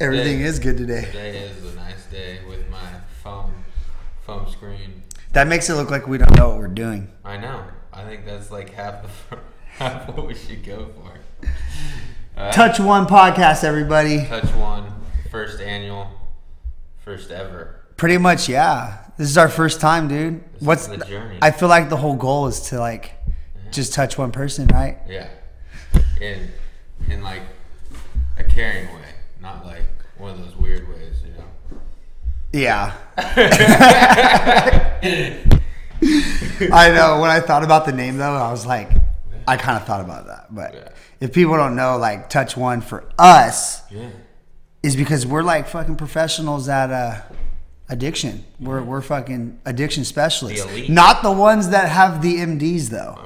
Everything is good today. Today is a nice day with my foam screen. That makes it look like we don't know what we're doing. I know. I think that's like half what we should go for. TouchOne podcast, everybody. TouchOne, first annual, first ever. Pretty much, yeah. This is our first time, dude. This is the journey? I feel like the whole goal is to just touch one person, right? Yeah. In like a caring way, not like one of those weird ways, you know. Yeah. I know. When I thought about the name, though, I was like, I kind of thought about that. But if people don't know, like, TouchOne for us is because we're like fucking professionals at addiction. We're fucking addiction specialists. The elite. Not the ones that have the MDs, though.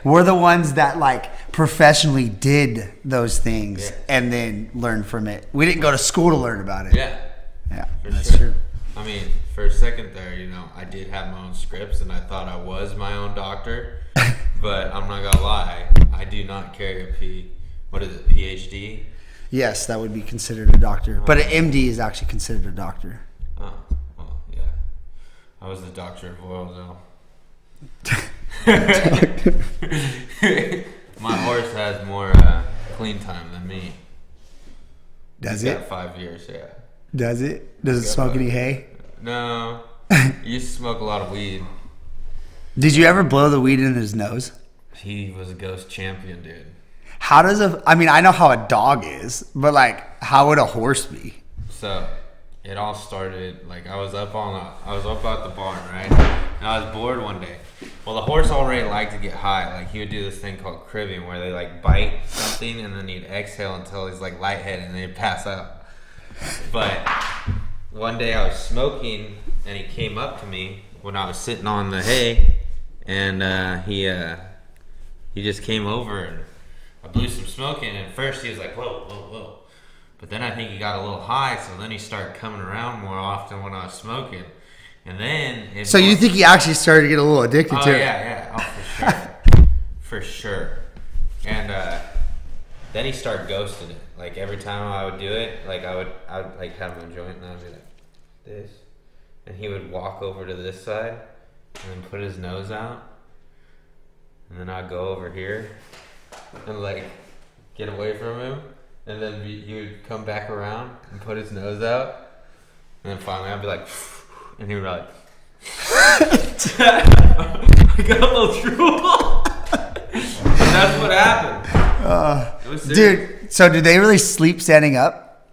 We're the ones that like professionally did those things and then learned from it. We didn't go to school to learn about it. Yeah. Yeah, that's true. I mean, for a second there, you know, I did have my own scripts and I thought I was my own doctor. But I'm not gonna lie, I do not carry a PhD? Yes, that would be considered a doctor. But an MD is actually considered a doctor. Oh, well, yeah. I was the doctor of oil, though. My horse has more clean time than me. Does He's it? got 5 years, yeah. Does it? Does it smoke any hay? No. He used to smoke a lot of weed. Did you ever blow the weed in his nose? He was a ghost champion, dude. How does I mean, I know how a dog is, but like, how would a horse be? So, it all started, like, I was up at the barn, right? And I was bored one day. Well, the horse already liked to get high. Like, he would do this thing called cribbing, where they, like, bite something, and then he'd exhale until he's, like, lightheaded, and then he'd pass out. But one day I was smoking, and he came up to me when I was sitting on the hay, and he just came over, and I blew some smoke in, and at first he was like, whoa, whoa, whoa. But then I think he got a little high, so then he started coming around more often when I was smoking. And then... So you think he actually started to get a little addicted to it? Yeah. Oh, for sure. For sure. And then he started ghosting it. Like, every time I would do it, like, I would like have my joint, and I would be like, this. And he would walk over to this side, and then put his nose out. And then I'd go over here, and, like, get away from him. And then he would come back around and put his nose out. And then finally I'd be like, and he would be like, I got a little drool. And that's what happened. It was serious. Dude, so did they really sleep standing up?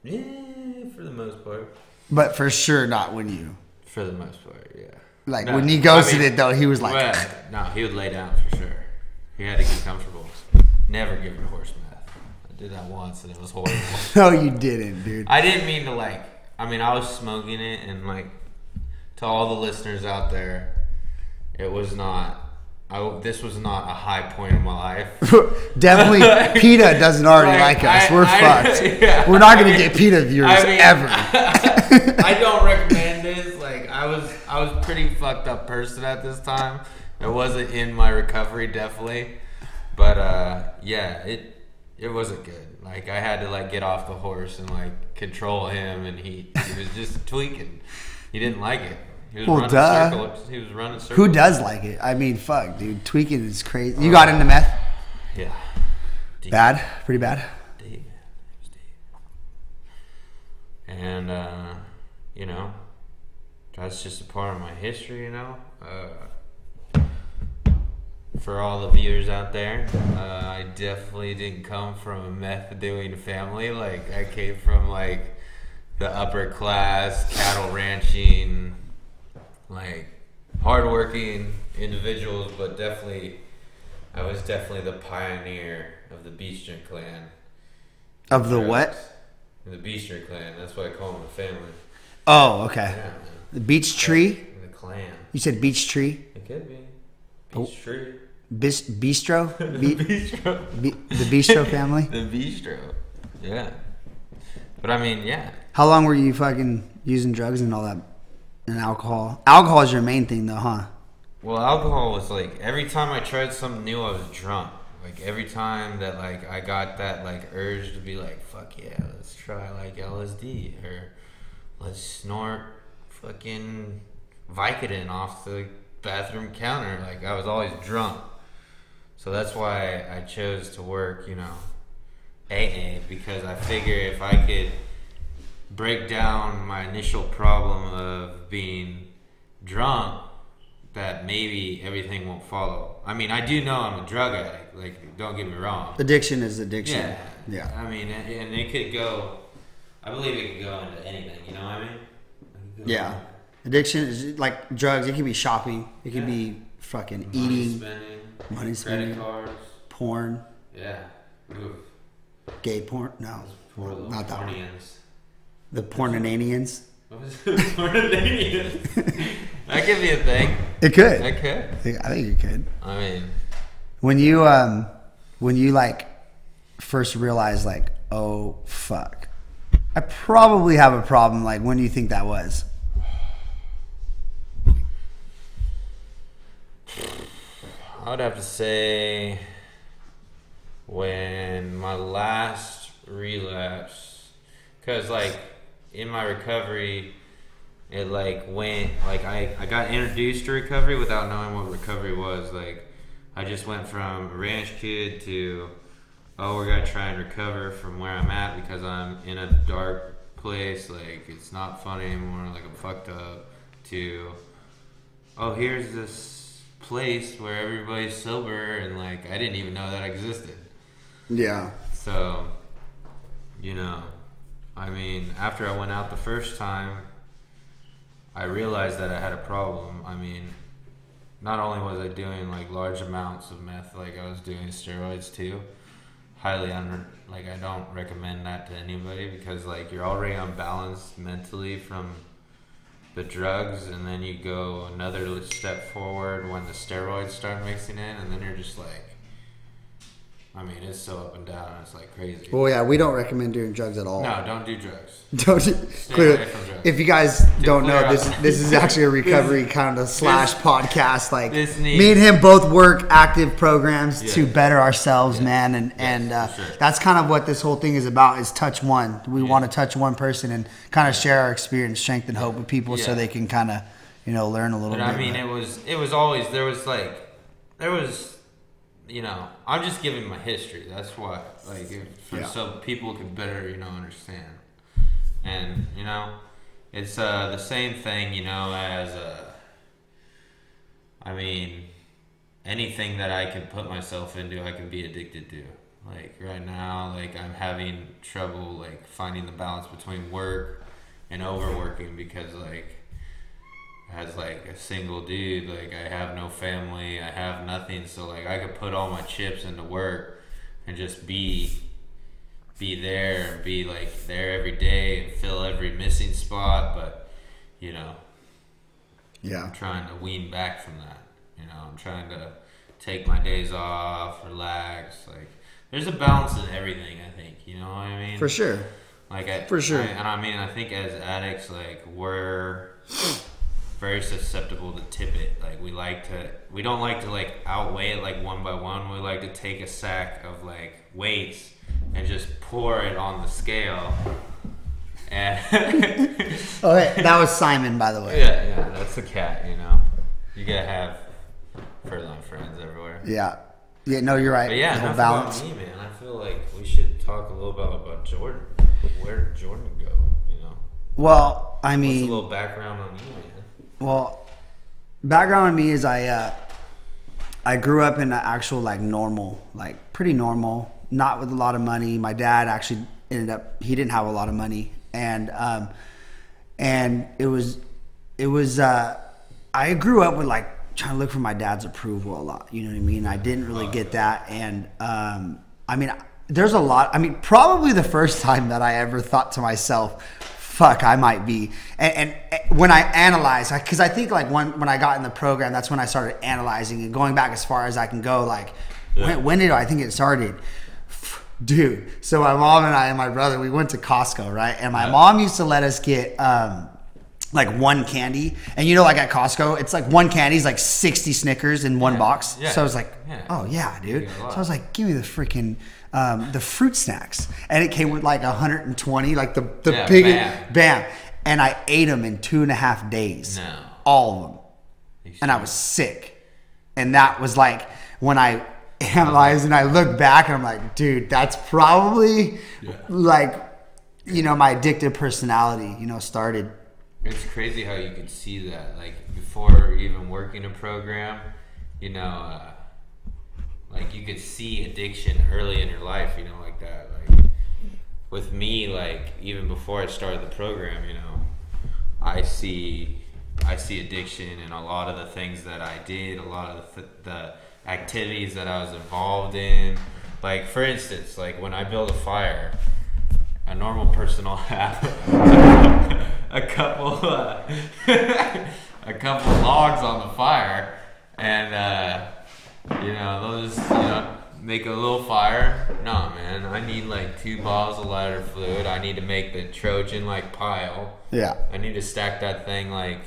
Yeah, for the most part. But for sure not when you... For the most part, yeah. Like, when he ghosted it, though, he was like... Well, no, he would lay down for sure. He had to get comfortable. Never give a horse meth. I did that once, and it was horrible. No, you didn't, dude. I didn't mean to, like... I mean, I was smoking it, and, like, to all the listeners out there, it was not... this was not a high point in my life. Definitely, PETA doesn't already like us. We're fucked. Yeah, we're not going to get PETA viewers ever. I don't recommend this. Like, I was a pretty fucked up person at this time. It wasn't in my recovery, definitely. But, yeah, it wasn't good. Like, I had to, like, get off the horse and, like, control him, and he was just tweaking. He didn't like it. He was running circles. He was running circles. Who does like it? I mean, fuck, dude. Tweaking is crazy. You got into meth? Yeah. Deep. Bad? Pretty bad? Deep. It was deep. And, you know, that's just a part of my history, you know. For all the viewers out there, I definitely didn't come from a meth-doing family. Like, I came from, like, the upper class, cattle ranching, like, hardworking individuals, but definitely, I was definitely the pioneer of the Beastron clan. Of the what? The Beastron clan. That's what I call them, the family. Oh, okay. Yeah, the beach tree? The clan. You said beach tree? It could be. Beach tree. Bistro? The bistro. The Bistro family? The bistro. Yeah. But I mean, yeah. How long were you fucking using drugs and all that? And alcohol? Alcohol is your main thing though, huh? Well, alcohol was like, every time I tried something new, I was drunk. Like every time that like I got that like urge to be like, fuck yeah, let's try like LSD or let's snort fucking Vicodin off the bathroom counter. Like I was always drunk. So that's why I chose to work, you know, AA, because I figure if I could break down my initial problem of being drunk, that maybe everything won't follow. I mean, I do know I'm a drug addict. Like, don't get me wrong. Addiction is addiction. Yeah. Yeah. I mean, and it could go. I believe it could go into anything. You know what I mean? Yeah. Addiction is like drugs. It could be shopping. It could be fucking eating. Money spending. Credit cards. Porn. Yeah. Oof. Gay porn. No. Not that one. The pornananians. What was it? Pornananians. That could be a thing. It could. It could. I think it could. I mean, when you like first realize like, oh fuck, I probably have a problem. Like, when do you think that was? I would have to say when my last relapse, because like in my recovery, it like went like I got introduced to recovery without knowing what recovery was. Like I just went from a ranch kid to, oh, we're gonna try and recover from where I'm at because I'm in a dark place, like it's not fun anymore, like I'm fucked up, to, oh, here's this place where everybody's sober, and like I didn't even know that existed. Yeah. So, you know, I mean, after I went out the first time, I realized that I had a problem. I mean, not only was I doing like large amounts of meth, like I was doing steroids too. I don't recommend that to anybody, because like you're already unbalanced mentally from the drugs, and then you go another step forward when the steroids start mixing in, and then you're just like, I mean, it's so up and down, it's like crazy. Well, yeah, we don't recommend doing drugs at all. No, don't do drugs. Clearly, if you guys don't know, this is actually a recovery kind of / podcast. Like, me and him both work active programs to better ourselves, man, and that's kind of what this whole thing is about. Is touch one. We want to touch one person and kind of share our experience, strength, and hope with people, so they can kind of, you know, learn a little bit. I mean, it was always there was. You know, I'm just giving my history. That's why, like, so people could better, you know, understand. And you know, it's the same thing, you know, as I mean, anything that I can put myself into, I can be addicted to. Like right now, like I'm having trouble like finding the balance between work and overworking, because like, as like a single dude, like I have no family, I have nothing, so like I could put all my chips into work and just be there and be like there every day and fill every missing spot. But you know, I'm trying to wean back from that. You know, I'm trying to take my days off, relax. Like there's a balance in everything, I think, you know what I mean? For sure. Like I mean, I think as addicts, like we're very susceptible to tip it. Like we don't like to like outweigh it like one by one. We like to take a sack of like weights and just pour it on the scale. And okay, that was Simon, by the way. Yeah, that's the cat. You know, you gotta have furlong friends everywhere. Yeah, no, you're right. But yeah, the enough balance. about me, man. I feel like we should talk a little about Jordan. Where did Jordan go? You know. Well, I mean, what's a little background on you, man? Well, background on me is I grew up in an actual like normal, like pretty normal, not with a lot of money. My dad actually he didn't have a lot of money, and it was I grew up with like trying to look for my dad's approval a lot. You know what I mean? I didn't really get that, and I mean, there's a lot. I mean, probably the first time that I ever thought to myself, fuck, I might be. And when I analyze, because I think like when I got in the program, that's when I started analyzing and going back as far as I can go. Like, when did I think it started? Dude, so my mom and I and my brother, we went to Costco, right? And my mom used to let us get like one candy, and you know, like at Costco, it's like one candy is like 60 Snickers in one box. So I was like, oh yeah, dude. So I was like, give me the freaking the fruit snacks, and it came with like 120, like the big bam, and I ate them in 2.5 days, all of them, and I was sick, and that was like when I analyzed and I look back, and I'm like, dude, that's probably like, you know, my addictive personality, you know, started. It's crazy how you could see that, like, before even working a program, you know, like, you could see addiction early in your life, you know, like that. Like, with me, like, even before I started the program, you know, I see addiction in a lot of the things that I did, a lot of the activities that I was involved in. Like, for instance, like, when I build a fire, a normal person will have a couple logs on the fire, and you know, they'll just, you know, make a little fire. Nah, man, I need like 2 bottles of lighter fluid. I need to make the Trojan like pile. Yeah. I need to stack that thing like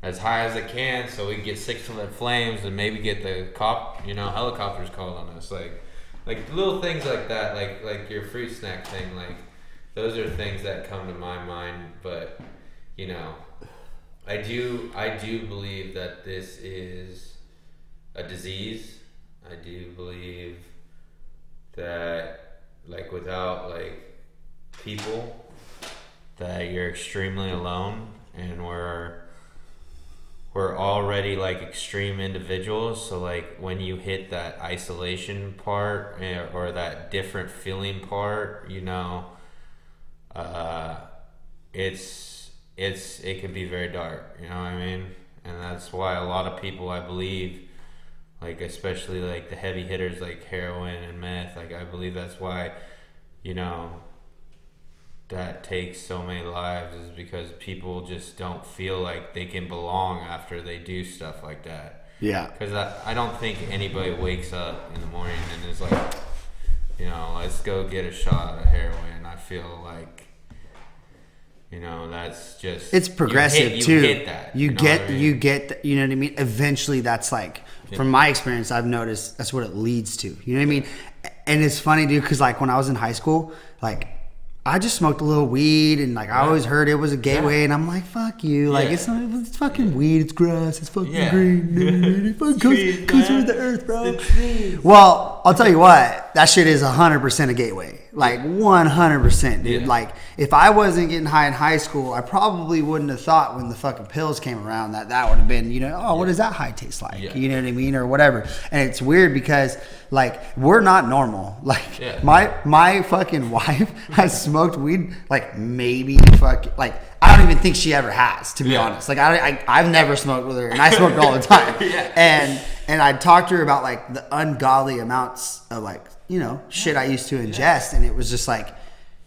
as high as it can, so we can get 600 flames and maybe get the helicopters called on us. Like little things like that, like your fruit snack thing, like those are things that come to my mind. But you know, I do believe that this is a disease. I do believe that, like, without like people, that you're extremely alone, and we're already like extreme individuals. So like when you hit that isolation part, or that different feeling part, you know, it can be very dark, you know what I mean? And that's why a lot of people, I believe, like especially like the heavy hitters like heroin and meth, like I believe that's why, you know, that takes so many lives, is because people just don't feel like they can belong after they do stuff like that. Yeah. Because I don't think anybody wakes up in the morning and is like, you know, let's go get a shot of heroin. I feel like, you know, that's just, it's progressive you too. Hit that, you know what I mean? Eventually that's like, from my experience, I've noticed that's what it leads to. You know what I mean? And it's funny, dude, because like when I was in high school, like I just smoked a little weed, and like I always heard it was a gateway, and I'm like, fuck you, like it's fucking weed, it's grass, it's fucking green, it fucking comes from the earth, bro. Well, I'll tell you what, that shit is 100% a gateway, like 100%, dude. Like if I wasn't getting high in high school, I probably wouldn't have thought when the fucking pills came around that would have been, you know, oh, what does that high taste like? You know what I mean, or whatever. And it's weird because like we're not normal. Like my fucking wife has smoked weed like maybe like I don't even think she ever has, to be honest. Like I've never smoked with her, and I smoked all the time. And I talked to her about like the ungodly amounts of like, you know, shit I used to ingest, and it was just like,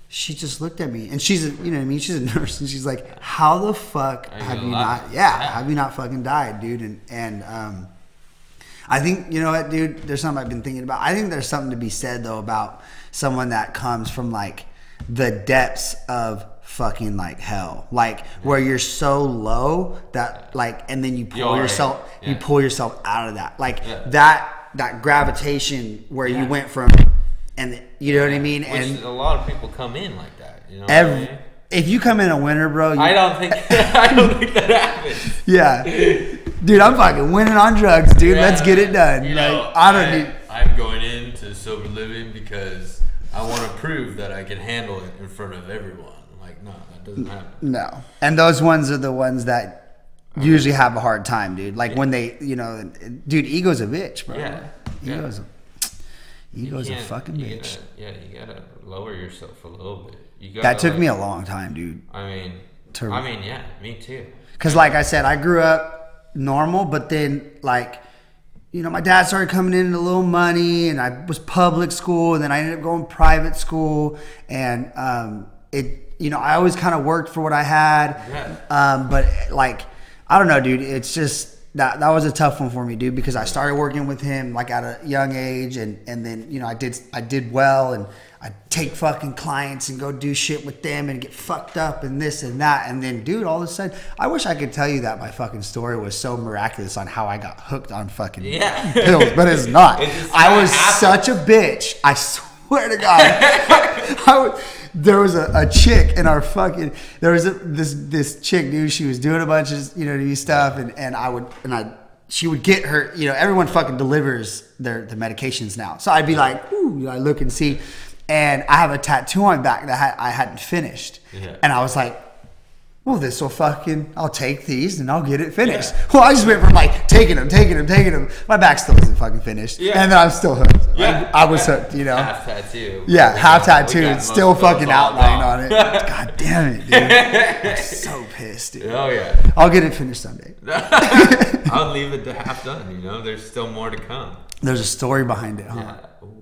she just looked at me, and she's a, you know what I mean, she's a nurse, and she's like, how the fuck have you not have you not fucking died, dude? And I think, you know what, dude, there's something I've been thinking about. I think there's something to be said though about someone that comes from like the depths of fucking like hell, like where you're so low that like, and then you pull yourself out of that, like that gravitation where you went from, and you know what I mean. Which and a lot of people come in like that, you know. If you come in a winter, bro, I don't think that happens. Yeah, dude, I'm fucking winning on drugs, dude. Let's get it done. You like, know, I'm going into sober living because I want to prove that I can handle it in front of everyone. Like, no, that doesn't happen. No, and those ones are the ones that usually have a hard time, dude. Like when they, you know, dude, ego's a bitch, bro. Ego's a fucking bitch. You gotta lower yourself a little bit. That took me a long time, dude. I mean, yeah, me too. Because like I said, I grew up normal, but then like, you know, my dad started coming in a little money, and I was public school, and then I ended up going private school, and you know, I always kind of worked for what I had, but like, I don't know, dude, it's just that was a tough one for me, dude, because I started working with him like at a young age, and then, you know, I did well, and I'd take fucking clients and go do shit with them and get fucked up and this and that. And then, dude, all of a sudden, I wish I could tell you that my fucking story was so miraculous on how I got hooked on fucking pills, but it's not. I was such a bitch. I swear to God. There was a chick in our fucking, there was this chick, dude, she was doing a bunch of, new stuff, and she would get her, everyone fucking delivers the medications now. So I'd be like, ooh, I look and see. And I have a tattoo on my back that I hadn't finished. Yeah. And I was like, well, this will fucking, I'll take these and I'll get it finished. Yeah. Well, I just went from like taking them. My back still isn't fucking finished. Yeah. And then I'm still hooked. Yeah. I was hooked, Half tattoo. Yeah, half tattoo. Still fucking outline on it. God damn it, dude. I'm so pissed, dude. Oh, yeah. I'll get it finished someday. I'll leave it to half done, There's still more to come. There's a story behind it, huh? Yeah. Ooh.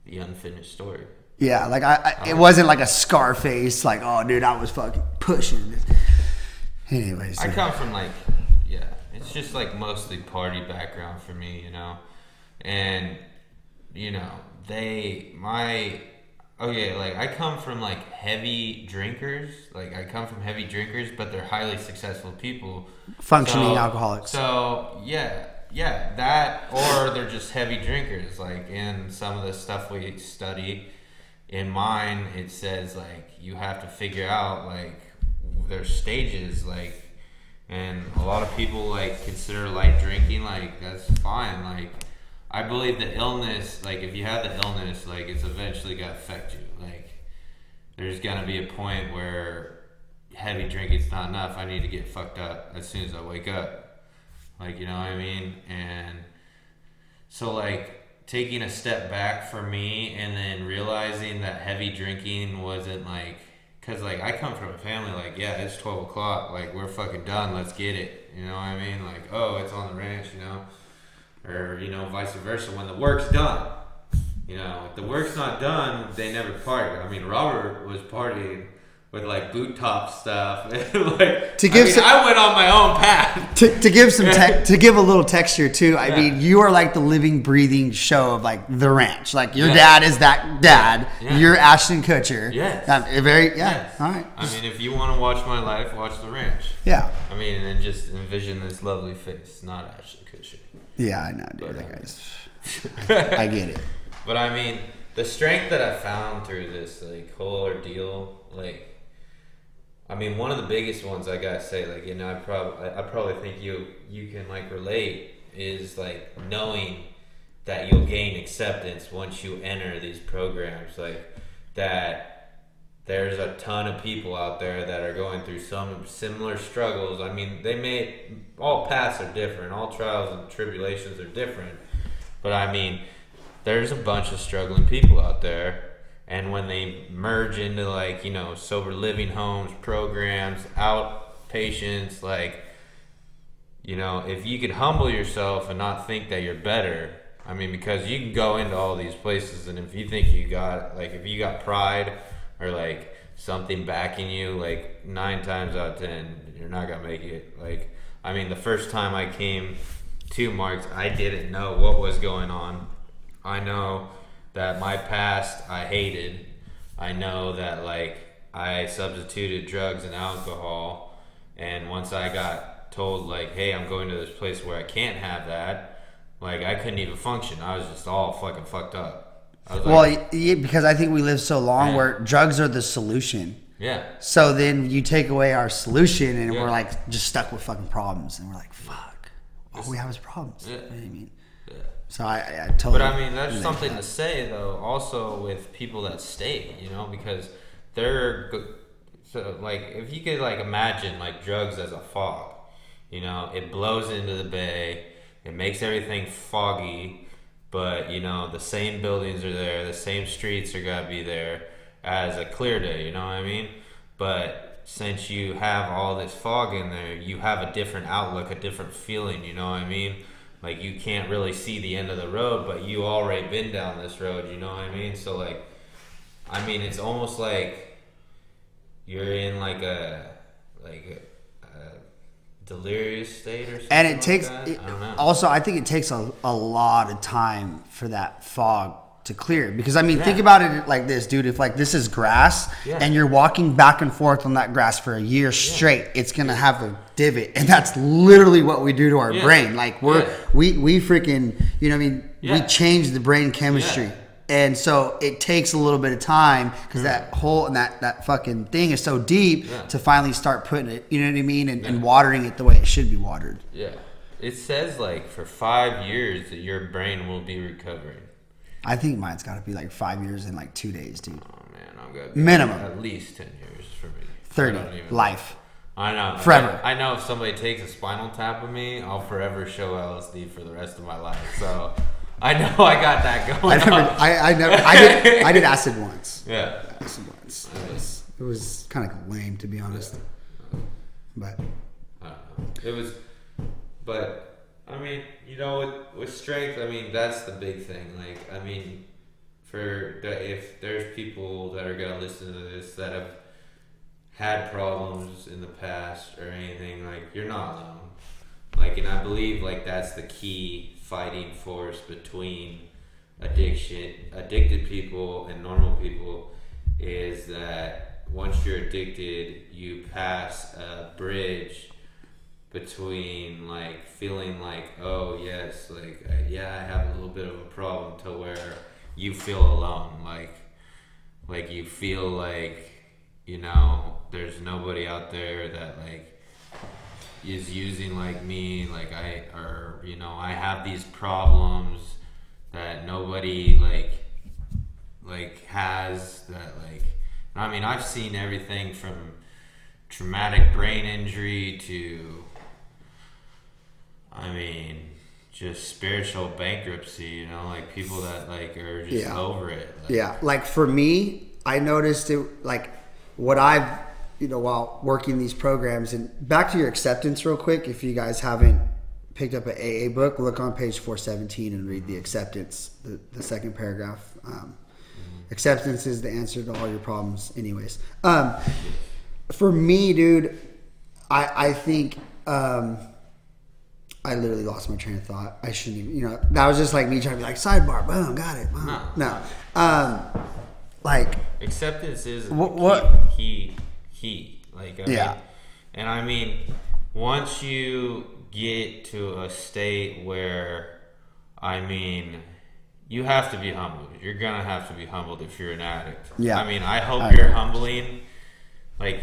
The unfinished story. Yeah, like it wasn't like a Scarface, like, oh, dude, I was fucking pushing this. Anyways. I come from it's just like mostly party background for me, And, I come from like heavy drinkers. Like I come from heavy drinkers, but they're highly successful people. Functioning alcoholics. So, yeah, that, or they're just heavy drinkers. Like in some of the stuff we study, in mine, it says like you have to figure out like there's stages, like, and a lot of people like consider light drinking like that's fine. Like I believe the illness, like if you have the illness, like it's eventually gonna affect you. Like there's gonna be a point where heavy drinking's not enough. I need to get fucked up as soon as I wake up. Like, you know what I mean? And so like taking a step back for me and then realizing that heavy drinking wasn't like, cause like I come from a family like, yeah, it's 12 o'clock, like we're fucking done, let's get it. You know what I mean? Like, oh, it's on the ranch, or, vice versa. When the work's done, if the work's not done, they never party. I mean, Robert was partying with like boot top stuff. I went on my own path. To give to give a little texture too. I mean, you are like the living, breathing show of like the ranch. Like your dad is that dad. Yeah. You're Ashton Kutcher. Yes. Yes. All right. I mean, if you want to watch my life, watch the ranch. Yeah. I mean, and then just envision this lovely face, not Ashton Kutcher. Yeah, I know, dude. That guy's. I get it. But I mean, the strength that I found through this like whole ordeal, like. I mean, one of the biggest ones I gotta say, like, I probably think you can like relate is like knowing that you'll gain acceptance once you enter these programs, like that there's a ton of people out there that are going through some similar struggles. I mean, all paths are different, all trials and tribulations are different, but I mean, there's a bunch of struggling people out there. And when they merge into like, sober living homes, programs, outpatients, like, if you could humble yourself and not think that you're better, I mean, because you can go into all these places and if you think if you got pride or like something backing you, like 9 times out of 10, you're not gonna make it. Like, I mean, the first time I came to Mark's, I didn't know what was going on. I know that my past I hated. I know that like I substituted drugs and alcohol, and once I got told like, hey, I'm going to this place where I can't have that, like I couldn't even function. I was just all fucking fucked up. Because I think we live so long where drugs are the solution. Yeah. So then you take away our solution and we're like just stuck with fucking problems, and we're like, fuck, all we have is problems. Yeah. You know what I mean? Yeah. So I totally. But I mean, that's something to say though. Also with people that stay, because they're so like if you could like imagine like drugs as a fog, it blows into the bay, it makes everything foggy, but the same buildings are there, the same streets are gonna be there as a clear day. You know what I mean? But since you have all this fog in there, you have a different outlook, a different feeling. You know what I mean? Like, you can't really see the end of the road, but you already been down this road, you know what I mean? So, like, I mean, it's almost like you're in, like, a delirious state or something. And it takes, like that. I don't know. Also, I think it takes a lot of time for that fog to clear. Because I mean, think about it like this, dude. If like this is grass and you're walking back and forth on that grass for a year straight, it's gonna have a divot, and that's literally what we do to our brain. Like we freaking, you know what I mean? We change the brain chemistry. And so it takes a little bit of time because that hole and that fucking thing is so deep to finally start putting it, you know what I mean, and watering it the way it should be watered. Yeah. It says like for 5 years that your brain will be recovering. I think mine's got to be like 5 years and like 2 days, dude. Oh man, I'm gonna minimum at least 10 years for me. 30 life. I know. Forever. I know if somebody takes a spinal tap of me, I'll forever show LSD for the rest of my life. So I know I got that going. I did acid once. Yeah. Acid once. It was kind of lame, to be honest. But I don't know. It was, but I mean, you know, with strength, I mean, that's the big thing. Like, I mean, if there's people that are gonna listen to this that have had problems in the past or anything, like, you're not alone. Like, and I believe like that's the key fighting force between addicted people and normal people, is that once you're addicted, you pass a bridge between like feeling like, oh yes, like I have a little bit of a problem, to where you feel alone, like you feel like, you know, there's nobody out there that like is using like me, like I have these problems that nobody like has, that like, I mean, I've seen everything from traumatic brain injury to, I mean, just spiritual bankruptcy, you know, like people that like are just over it. Like, like for me, I noticed it, like what I've, you know, while working these programs. And back to your acceptance real quick, if you guys haven't picked up an AA book, look on page 417 and read the acceptance, the second paragraph. Acceptance is the answer to all your problems anyways. For me, dude, I think I literally lost my train of thought. I shouldn't even, you know, that was just like me trying to be like, sidebar, boom, got it. Boom. No. Like, acceptance is what key. Like, I mean, and I mean, once you get to a state where, I mean, you have to be humbled. You're gonna have to be humbled if you're an addict. Yeah. I mean, I hope you're humbling, like,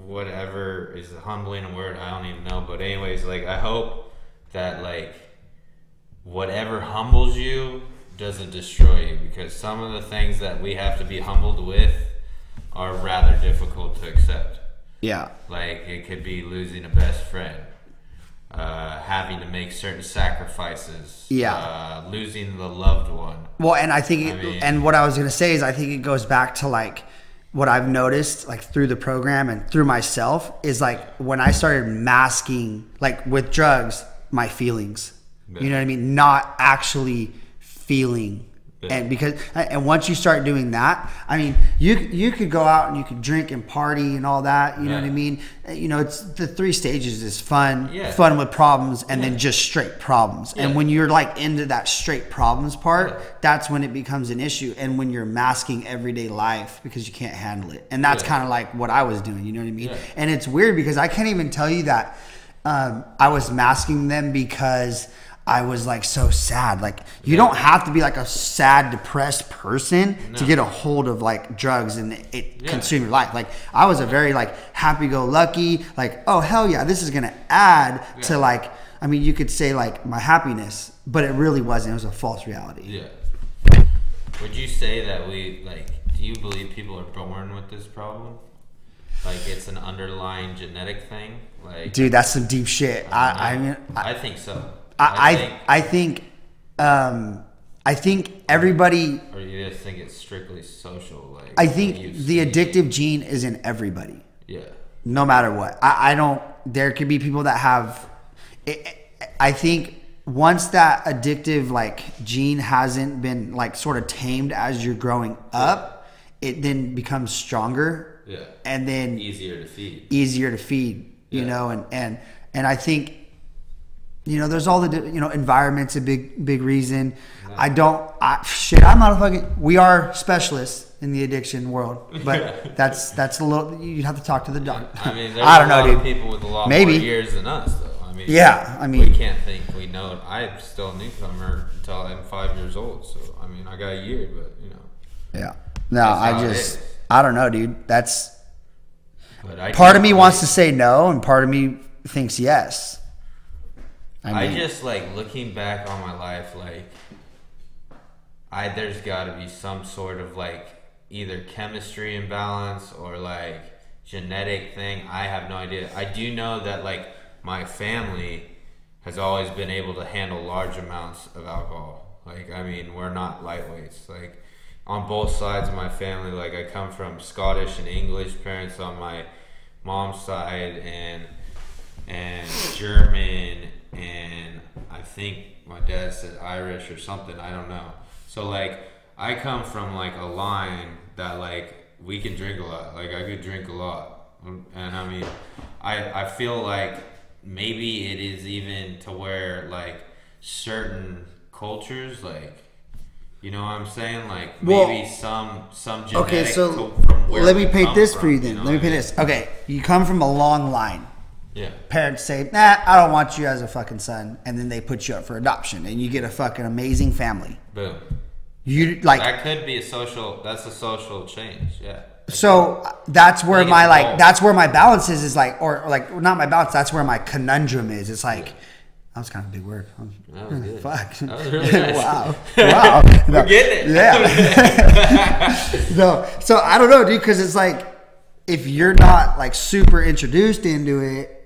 whatever is a humbling word, I don't even know. But anyways, like, I hope that like whatever humbles you doesn't destroy you, because some of the things that we have to be humbled with are rather difficult to accept. Yeah. Like, it could be losing a best friend, having to make certain sacrifices, losing the loved one. Well, and I think, and what I was going to say is, I think it goes back to like what I've noticed, like through the program and through myself, is like when I started masking, like with drugs, my feelings, you know what I mean? Not actually feeling. And once you start doing that, I mean, you could go out and you could drink and party and all that, you know what I mean? You know, it's the 3 stages is fun with problems, and then just straight problems. And when you're like into that straight problems part, that's when it becomes an issue. And when you're masking everyday life because you can't handle it. And that's kind of like what I was doing, you know what I mean? And it's weird because I can't even tell you that I was masking them because I was like so sad. Like, you don't have to be like a sad, depressed person to get a hold of like drugs and it consume your life. Like, I was a very like happy-go-lucky, like, oh hell yeah, this is gonna add to like, I mean, you could say like my happiness, but it really wasn't. It was a false reality. Yeah. Would you say that do you believe people are born with this problem? Like, it's an underlying genetic thing? Like, dude, that's some deep shit. I think so. I think everybody. Or you just think it's strictly social? Like, I think the addictive gene is in everybody. Yeah. No matter what. I don't. There could be people that have. I think once that addictive like gene hasn't been like sort of tamed as you're growing up, it then becomes stronger. Yeah. And then easier to feed. You know, and I think You know, there's all the, you know, environment's a big reason. Yeah. I'm not a fucking, we are specialists in the addiction world, but that's a little, you have to talk to the doctor. I mean, there's a lot of people with a lot more years than us, though. I mean, yeah, I mean, we can't think we know it. I'm still a newcomer until I'm 5 years old, so I mean, I got a year, but you know. Yeah. No, I don't know, dude. That's, part of me wants to say no, and part of me thinks yes. I just, like, looking back on my life, like, there's got to be some sort of, like, either chemistry imbalance or, like, genetic thing. I have no idea. I do know that, like, my family has always been able to handle large amounts of alcohol. Like, I mean, we're not lightweights. Like, on both sides of my family, like, I come from Scottish and English parents on my mom's side, and German, and I think my dad said Irish or something, I don't know. So, like, I come from, like, a line that, like, we can drink a lot. Like, I could drink a lot. And, I mean, I feel like maybe it is even to where, like, certain cultures, like, you know what I'm saying? Like, maybe some genetic okay, so from where let me paint this from, for you then. You know let me paint this. Okay, you come from a long line. Yeah. Parents say, nah, I don't want you as a fucking son. And then they put you up for adoption. And you get a fucking amazing family. Boom. You, like, that could be that's a social change, yeah. So that's where that's where my balance is like, or like, not my balance, that's where my conundrum is. It's like, that was kind of a big word. That was good. Fuck. That was really nice. Wow. We're getting it. Yeah. No. So I don't know, dude, because it's like, if you're not, like, super introduced into it,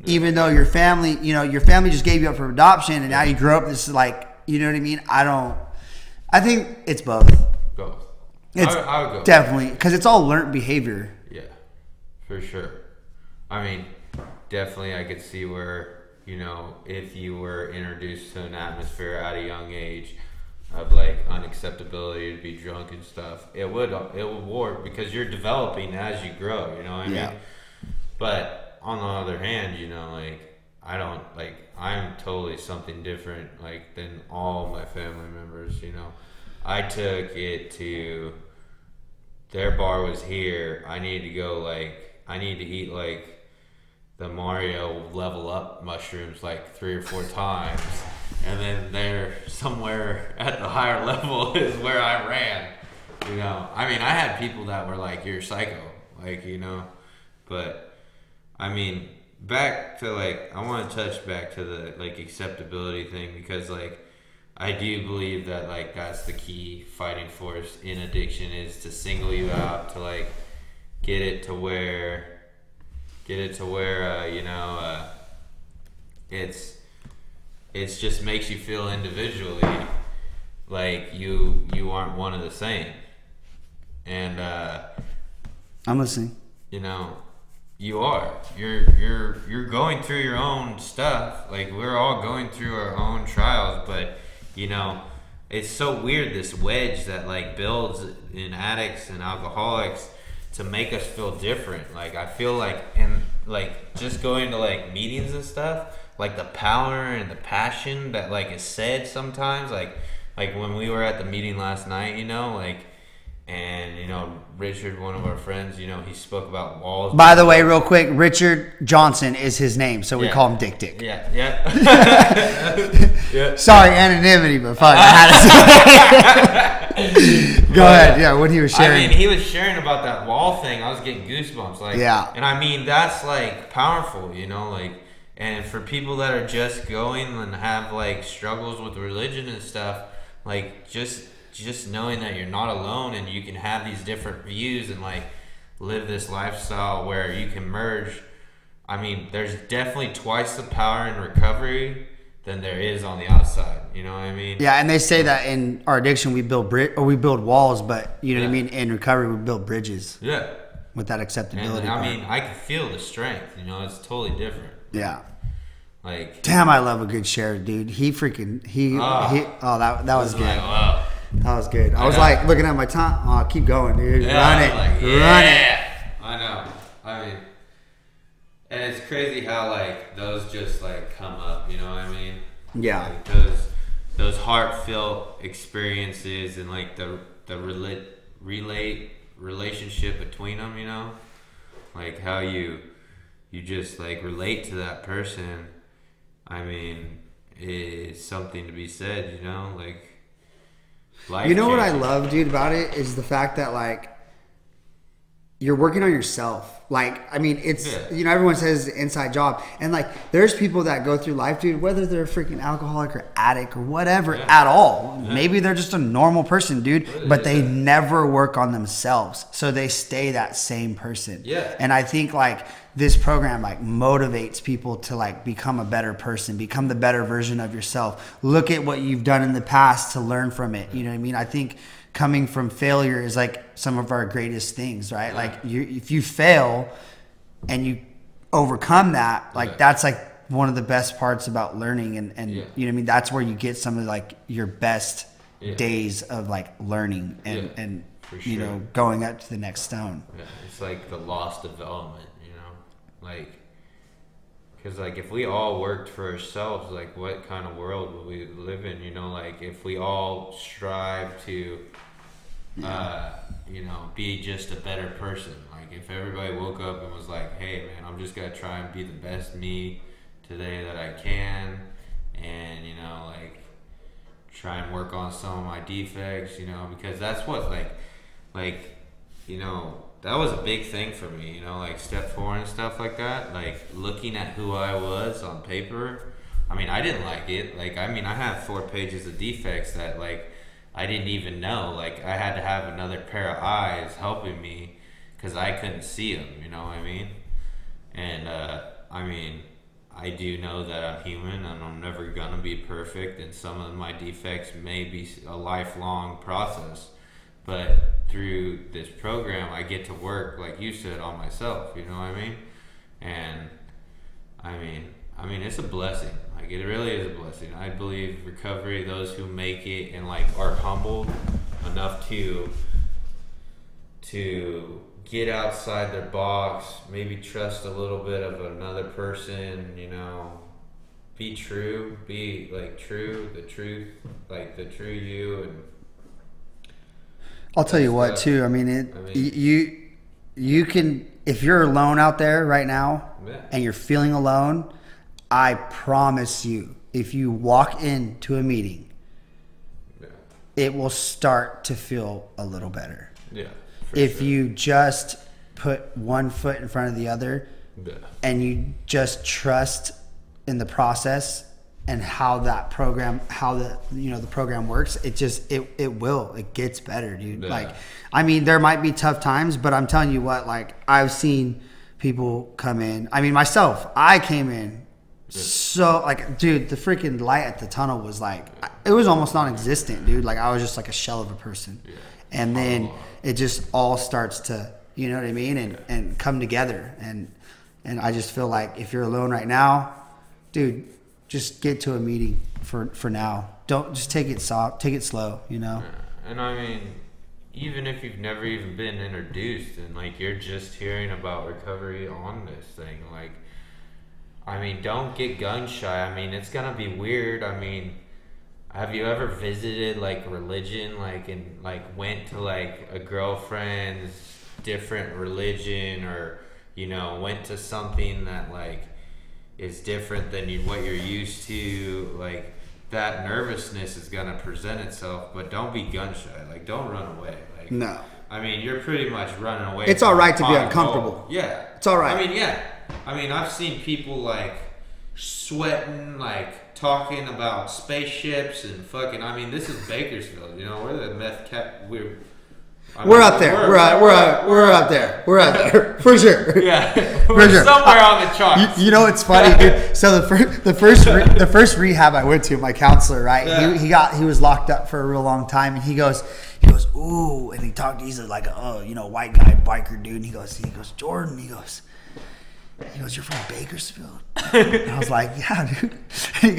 even though your family, you know, your family just gave you up for adoption, and now you grew up, this is like, you know what I mean? I think it's both. Both. It's I would go. definitely, because it's all learned behavior. Yeah, for sure. I mean, definitely I could see where, you know, if you were introduced to an atmosphere at a young age of, like, unacceptability to be drunk and stuff, it would work because you're developing as you grow, you know what I mean? But on the other hand, you know, like, I'm totally something different, like, than all my family members, you know. I took it to, their bar was here, I need to go, like, I need to eat, like, the Mario level up mushrooms, like, 3 or 4 times, and then they're somewhere at the higher level is where I ran, you know. I mean, I had people that were like, you're psycho, like, you know, but I mean, back to, like, I want to touch back to the, like, acceptability thing, because, like, I do believe that, like, that's the key fighting force in addiction, is to single you out, to, like, get it to where you know, it's just makes you feel individually like you aren't one of the same. And I'm listening. You know, you are. You're going through your own stuff. Like, we're all going through our own trials, but, you know, it's so weird, this wedge that, like, builds in addicts and alcoholics to make us feel different. Like, I feel like, and, like, just going to, like, meetings and stuff, like, the power and the passion that, like, is said sometimes, like when we were at the meeting last night, you know, like, and, you know, Richard, one of our friends, you know, he spoke about walls. By the way, real quick, Richard Johnson is his name, so we call him Dick Dick. Yeah. Sorry, anonymity, but fuck. Go ahead. Yeah, when he was sharing. I mean, he was sharing about that wall thing. I was getting goosebumps. Like, yeah. And I mean, that's, like, powerful, you know, like, and for people that are just going and have, like, struggles with religion and stuff, like, just knowing that you're not alone and you can have these different views and, like, live this lifestyle where you can merge. I mean, there's definitely twice the power in recovery than there is on the outside. You know what I mean? Yeah, and they say that in our addiction we build walls, but you know what I mean. In recovery, we build bridges. Yeah. With that acceptability. And, I mean, I can feel the strength. You know, it's totally different. Yeah. Like, damn, I love a good share, dude. That was good. Like, wow. That was good. I was like looking at my time. Oh, keep going, dude. Yeah, Run it. Like, Run it. I know. I mean, and it's crazy how like those just like come up, you know what I mean? Yeah. Like those heartfelt experiences and like the relationship between them, you know, like how you just like relate to that person. I mean, is something to be said, you know, like. You know what I love, dude, about it is the fact that like you're working on yourself. Like, I mean, it's, you know, everyone says it's an inside job. And like, there's people that go through life, dude, whether they're a freaking alcoholic or addict or whatever at all. Maybe they're just a normal person, dude, but they never work on themselves. So they stay that same person. Yeah. And I think like this program like motivates people to like become a better person, become the better version of yourself. Look at what you've done in the past to learn from it. You know what I mean? I think coming from failure is like some of our greatest things, right? Yeah. Like if you fail and you overcome that, like that's like one of the best parts about learning. And you know what I mean? That's where you get some of like your best days of like learning and you know, going up to the next stone. Yeah. It's like the lost development, you know, like, because like if we all worked for ourselves, like what kind of world would we live in? You know, like if we all strive to you know, be just a better person. Like if everybody woke up and was like, hey man, I'm just gonna try and be the best me today that I can, and you know, like try and work on some of my defects, you know, because that's what like you know, that was a big thing for me, you know, like step 4 and stuff like that, like looking at who I was on paper. I mean, I didn't like it. Like, I mean, I have 4 pages of defects that like I didn't even know. Like, I had to have another pair of eyes helping me because I couldn't see them, you know what I mean? And, I mean, I do know that I'm human and I'm never gonna be perfect, and some of my defects may be a lifelong process. But through this program, I get to work, like you said, on myself, you know what I mean? And, I mean, it's a blessing. Like, it really is a blessing. I believe recovery, those who make it and like are humbled enough to get outside their box, maybe trust a little bit of another person, you know, be true, be like true, the truth, like the true you. And I'll tell you what too. I mean, you can, if you're alone out there right now and you're feeling alone, I promise you, if you walk into a meeting, it will start to feel a little better. Yeah. If you just put one foot in front of the other and you just trust in the process and how that program, how the, you know, the program works, it gets better, dude. Yeah. Like, I mean, there might be tough times, but I'm telling you what, like, I've seen people come in. I mean, myself, I came in so, like, dude, the freaking light at the tunnel was like, it was almost non-existent, dude. Like, I was just like a shell of a person. Yeah. And then it just all starts to, you know what I mean? And come together. And I just feel like if you're alone right now, dude, just get to a meeting for now. Don't just take it soft, take it slow, you know? Yeah. And I mean, even if you've never even been introduced and like you're just hearing about recovery on this thing, like, I mean, don't get gun shy. I mean, it's gonna be weird. I mean, have you ever visited like religion, like, and like went to like a girlfriend's different religion, or, you know, went to something that like is different than what you're used to? Like, that nervousness is gonna present itself, but don't be gun shy. Like, don't run away. Like, no. I mean, you're pretty much running away. It's all right to be uncomfortable. Yeah. It's all right. I mean, yeah. I mean, I've seen people like sweating, like talking about spaceships and fucking. I mean, this is Bakersfield. You know, we're the meth cap. We're out there. We're out there. We're out there for sure. Yeah, we're somewhere on the charts. You know, it's funny, dude. So the first rehab I went to, my counselor, right? Yeah. He was locked up for a real long time, and he goes, ooh, and he's like, oh, you know, white guy biker dude. And he goes, Jordan, He goes, you're from Bakersfield? And I was like, yeah, dude. And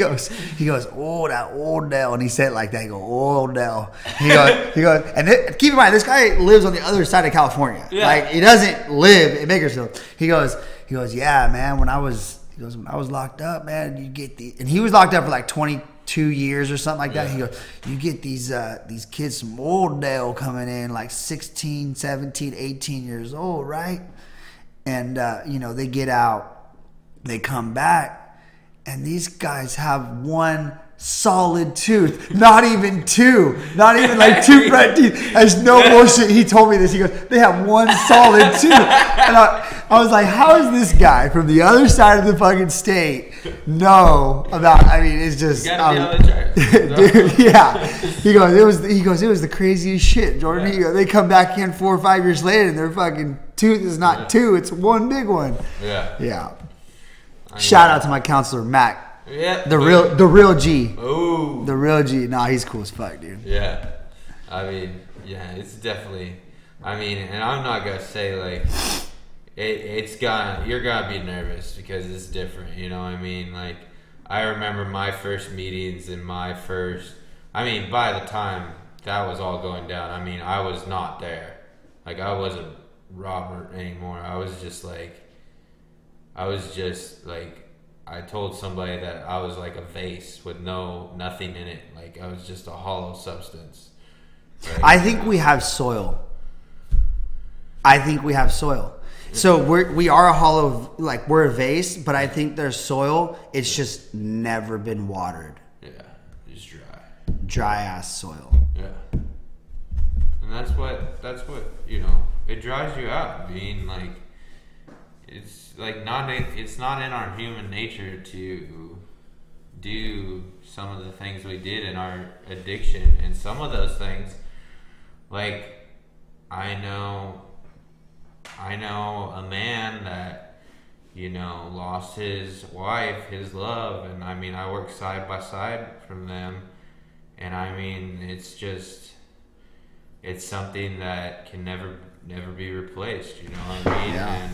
he goes, oh, that old Dell. And he said it like that. He goes, old Dell. He goes, and keep in mind, this guy lives on the other side of California. Yeah. Like, he doesn't live in Bakersfield. He goes, yeah, man, when I was locked up, man, you get and he was locked up for like 22 years or something like that. He goes, you get these kids from old Dell coming in like 16, 17, 18 years old, right? And, they get out, they come back, and these guys have one solid tooth. Not even two. Not even like two front teeth. There's no bullshit. He told me this. He goes, they have one solid tooth. And I was like, how is this guy from the other side of the fucking state know about, it's just. Dude, yeah. He goes, it was the craziest shit, Jordan. He goes, they come back in 4 or 5 years later and their fucking tooth is not two, it's one big one. Yeah. Shout out to my counselor, Mac. Yeah. The real G. Ooh. The real G. Nah, he's cool as fuck, dude. Yeah. It's definitely, and I'm not going to say like, you're going to be nervous because it's different, you know what I mean? Like, I remember my first meetings and by the time that was all going down, I was not there. Like, I wasn't Robert anymore. I was just like, I told somebody that I was like a vase with nothing in it. Like, I was just a hollow substance. Right? I think we have soil. So we are a hollow, like we're a vase, but I think there's soil. It's just never been watered. Yeah, it's dry. Dry ass soil. Yeah. And that's what it dries you out. It's not in our human nature to do some of the things we did in our addiction, and some of those things, like I know a man that lost his wife, his love, and I work side by side from them, and it's something that can never be replaced, you know what I mean? Yeah.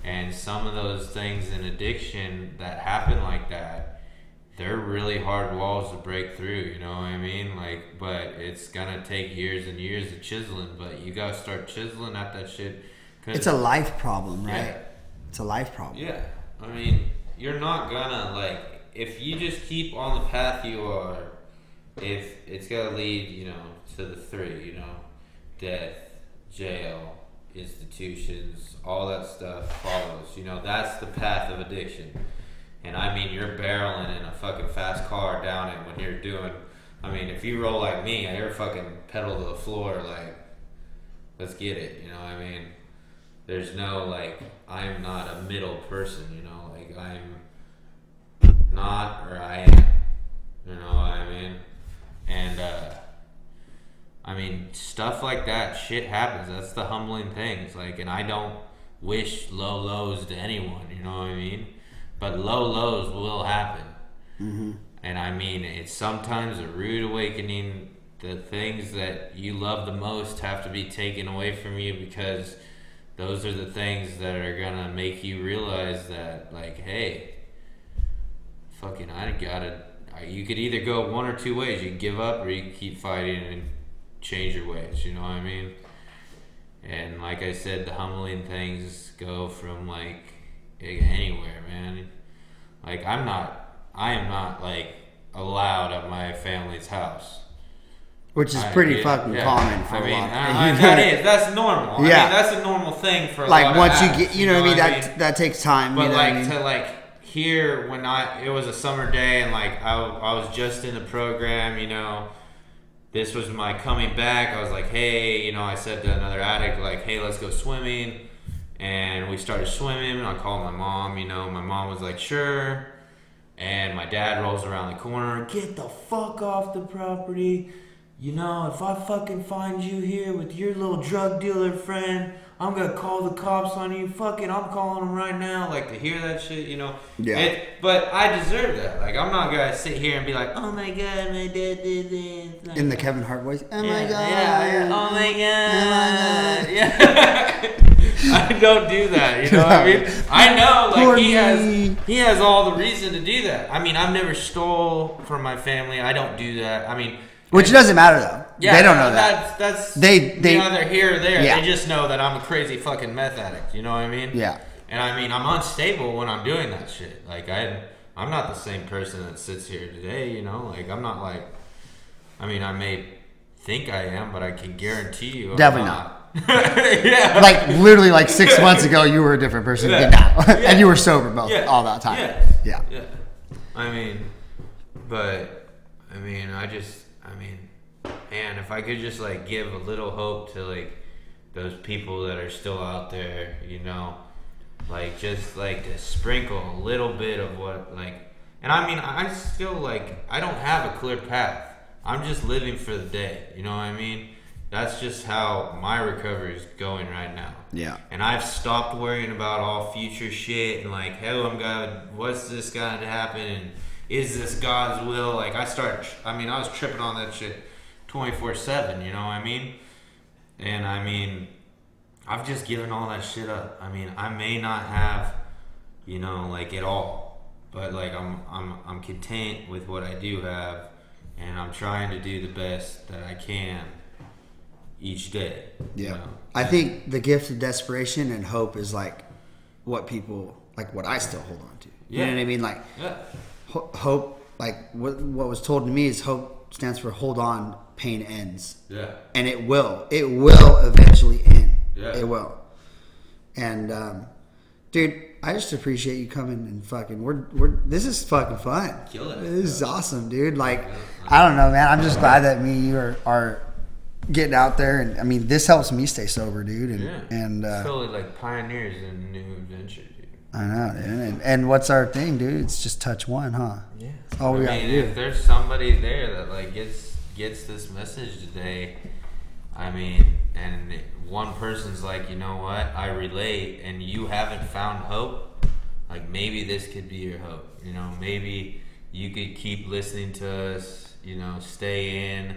And some of those things in addiction that happen like that, they're really hard walls to break through, you know what I mean? Like, but it's gonna take years and years of chiseling, but you gotta start chiseling at that shit. It's a life problem, right? Yeah. It's a life problem. Yeah. You're not gonna, if you just keep on the path you are, if it's gonna lead, to the three, death, jail, institutions, all that stuff follows. That's the path of addiction. And you're barreling in a fucking fast car down it when you're doing, if you roll like me, you're fucking pedal to the floor, like, let's get it, you know what I mean? There's no, I'm not a middle person, I'm not, or I am, you know what I mean? And, stuff like that, shit happens. That's the humbling things. And I don't wish low lows to anyone, you know what I mean? But low lows will happen. Mm-hmm. And it's sometimes a rude awakening. The things that you love the most have to be taken away from you, because those are the things that are gonna make you realize that, hey, fucking, you could either go one or two ways. You can give up, or you can keep fighting and change your ways, you know what I mean? And like I said, the humbling things go from anywhere, man. I am not allowed at my family's house, which is pretty fucking common for a lot. That's normal. Yeah. That's a normal thing for a lot once of you get, you know what I mean, that takes time. But here, when it was a summer day and I was just in the program, this was my coming back. I was like, hey, I said to another addict, hey, let's go swimming. And we started swimming. I called my mom, my mom was like, sure. And my dad rolls around the corner, get the fuck off the property. If I fucking find you here with your little drug dealer friend, I'm going to call the cops on you. Fucking, I'm calling them right now. To hear that shit, Yeah. But I deserve that. I'm not going to sit here and be like, oh my God, my dad did this. In the Kevin Hart voice. Oh yeah, my God. Yeah. Oh my God. Oh my God. Yeah. I don't do that. You know what I mean? I know, like he has all the reason to do that. I mean, I've never stole from my family. I don't do that. I mean, which doesn't matter though. Yeah, they don't know that. That's they neither here or there. Yeah. They just know that I'm a crazy fucking meth addict. You know what I mean? Yeah. And I mean, I'm unstable when I'm doing that shit. Like I'm not the same person that sits here today. You know, like I'm not like. I mean, I may think I am, but I can guarantee you, definitely not. Yeah. Like literally, like 6 months ago, you were a different person than now, and you were sober all that time. Yeah. I mean, but I mean, man, if I could just like give a little hope to like those people that are still out there, you know, like just like to sprinkle a little bit of what like, and I mean, I still like I don't have a clear path. I'm just living for the day. You know what I mean? That's just how my recovery is going right now. Yeah. And I've stopped worrying about all future shit and like, what's this going to happen? And is this God's will? Like I was tripping on that shit 24/7, you know what I mean? And I mean, I've just given all that shit up. I mean, I may not have, you know, like it all, but like I'm content with what I do have. And I'm trying to do the best that I can each day. Yeah. You know? I think the gift of desperation and hope is like what people, like what I still hold on to. You know what I mean? Like hope, like what was told to me is hope stands for hold on, pain ends. Yeah. And it will eventually end. Yeah. It will. And, dude, I just appreciate you coming and fucking. This is fucking fun. Kill it. This is awesome, dude. Like, I don't know, man. I'm just glad that me and you are getting out there, and I mean, this helps me stay sober, dude. And totally like pioneers in a new adventure, dude. I know, dude. And what's our thing, dude? It's just TouchOne, huh? Yeah. That's all we got to do. If there's somebody there that like gets this message today, I mean, and one person's like, you know what, I relate, and you haven't found hope, like maybe this could be your hope. You know, maybe you could keep listening to us. You know, stay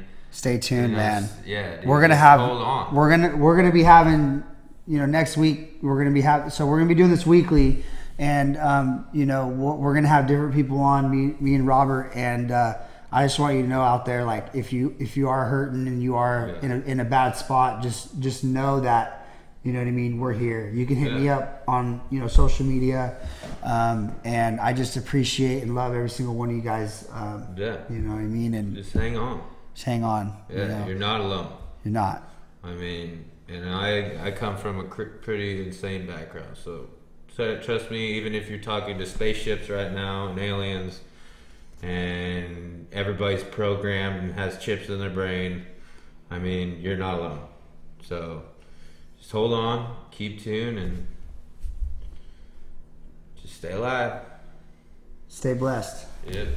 tuned, man. Yeah, dude, we're gonna have. Hold on. We're gonna be having. You know, next week we're gonna be So we're gonna be doing this weekly, and you know, we're gonna have different people on. Me and Robert, and I just want you to know out there, like if you are hurting and you are in a bad spot, just know that, you know what I mean, we're here. You can hit me up on, you know, social media, and I just appreciate and love every single one of you guys. You know what I mean, and just hang on. Just hang on. Yeah, you know? You're not alone. You're not. I mean, and I come from a pretty insane background, so trust me, even if you're talking to spaceships right now and aliens, and everybody's programmed and has chips in their brain, I mean, you're not alone. So just hold on, keep tuned, and just stay alive. Stay blessed. Yep.